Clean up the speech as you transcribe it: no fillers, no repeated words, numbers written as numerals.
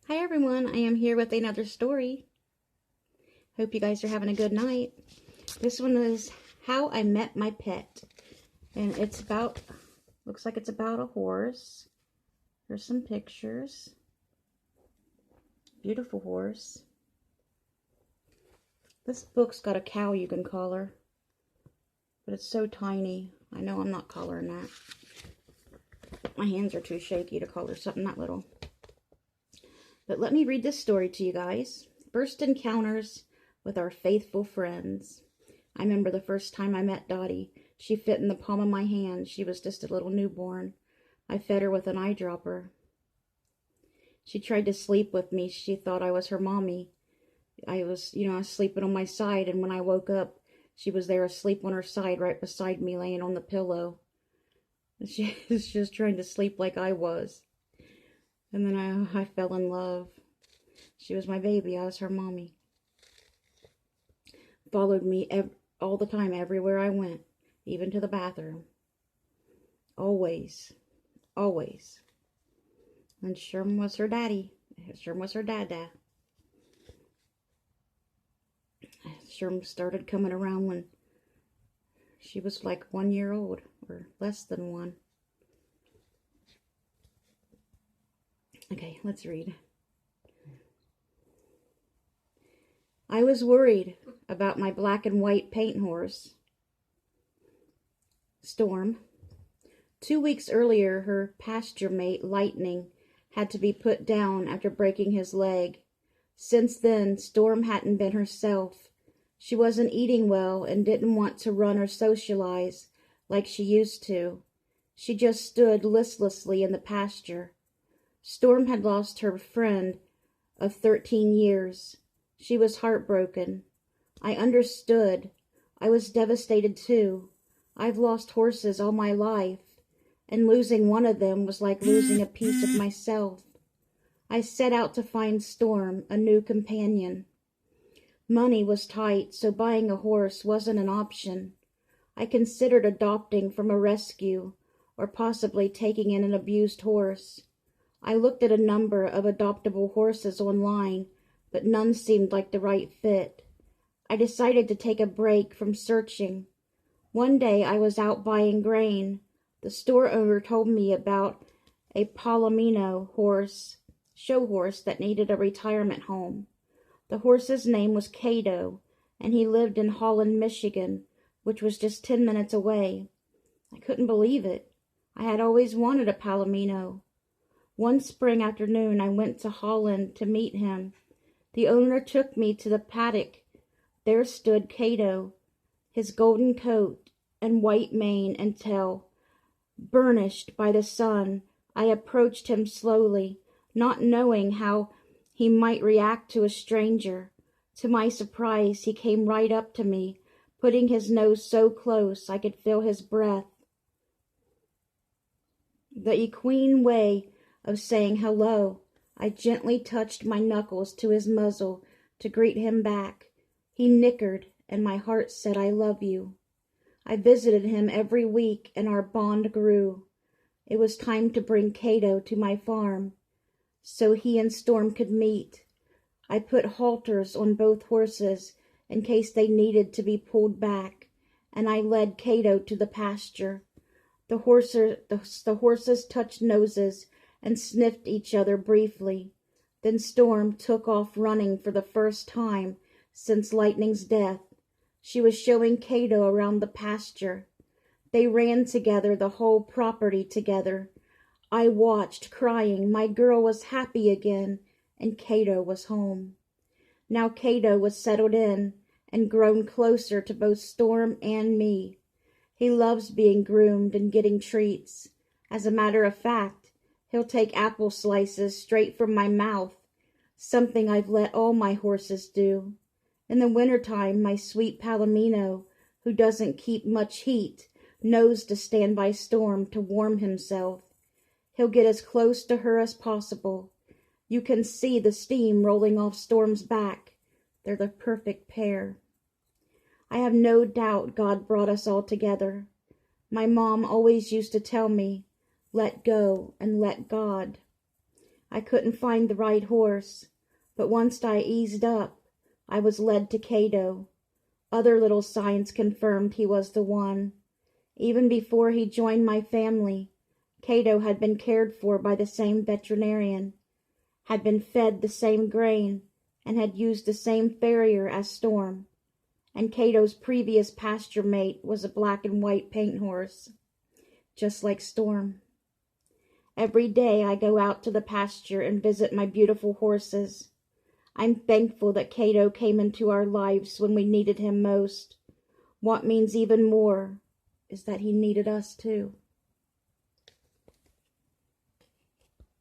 Hi everyone, I am here with another story. Hope you guys are having a good night. This one is How I Met My Pet. And it's about, looks like it's about a horse. There's some pictures. Beautiful horse. This book's got a cow you can color. But it's so tiny. I know I'm not coloring that. My hands are too shaky to color something that little. But let me read this story to you guys. First encounters with our faithful friends. I remember the first time I met Dottie. She fit in the palm of my hand. She was just a little newborn. I fed her with an eyedropper. She tried to sleep with me. She thought I was her mommy. I was sleeping on my side, and when I woke up, she was there asleep on her side right beside me, laying on the pillow. She was just trying to sleep like I was. And then I fell in love. She was my baby. I was her mommy. Followed me all the time, everywhere I went, even to the bathroom. Always. Always. And Sherm was her daddy. Sherm was her dada. Sherm started coming around when she was like 1 year old, or less than one. Okay, let's read. I was worried about my black and white paint horse, Storm. 2 weeks earlier, her pasture mate, Lightning, had to be put down after breaking his leg. Since then, Storm hadn't been herself. She wasn't eating well and didn't want to run or socialize like she used to. She just stood listlessly in the pasture. Storm had lost her friend of 13 years. She was heartbroken. I understood. I was devastated too. I've lost horses all my life, and losing one of them was like losing a piece of myself. I set out to find Storm a new companion. Money was tight, so buying a horse wasn't an option. I considered adopting from a rescue, or possibly taking in an abused horse. I looked at a number of adoptable horses online, but none seemed like the right fit. I decided to take a break from searching. One day I was out buying grain. The store owner told me about a Palomino horse, show horse that needed a retirement home. The horse's name was Cato, and he lived in Holland, Michigan, which was just 10 minutes away. I couldn't believe it. I had always wanted a Palomino. One spring afternoon I went to Holland to meet him. The owner took me to the paddock. There stood Cato, his golden coat and white mane and tail burnished by the sun. I approached him slowly, not knowing how he might react to a stranger. To my surprise, he came right up to me, putting his nose so close I could feel his breath. The equine way of saying hello. I gently touched my knuckles to his muzzle to greet him back. He nickered, and my heart said, I love you. I visited him every week, and our bond grew. It was time to bring Cato to my farm, so he and Storm could meet. I put halters on both horses in case they needed to be pulled back, and I led Cato to the pasture. The horses touched noses and sniffed each other briefly. Then Storm took off running for the first time since Lightning's death. She was showing Cato around the pasture. They ran together, the whole property together. I watched, crying. My girl was happy again, and Cato was home. Now Cato was settled in and grown closer to both Storm and me. He loves being groomed and getting treats. As a matter of fact, he'll take apple slices straight from my mouth, something I've let all my horses do. In the wintertime, my sweet Palomino, who doesn't keep much heat, knows to stand by Storm to warm himself. He'll get as close to her as possible. You can see the steam rolling off Storm's back. They're the perfect pair. I have no doubt God brought us all together. My mom always used to tell me, let go and let God. I couldn't find the right horse, but once I eased up, I was led to Cato. Other little signs confirmed he was the one. Even before he joined my family, Cato had been cared for by the same veterinarian, had been fed the same grain, and had used the same farrier as Storm. And Cato's previous pasture mate was a black and white paint horse, just like Storm. Every day I go out to the pasture and visit my beautiful horses. I'm thankful that Cato came into our lives when we needed him most. What means even more is that he needed us too.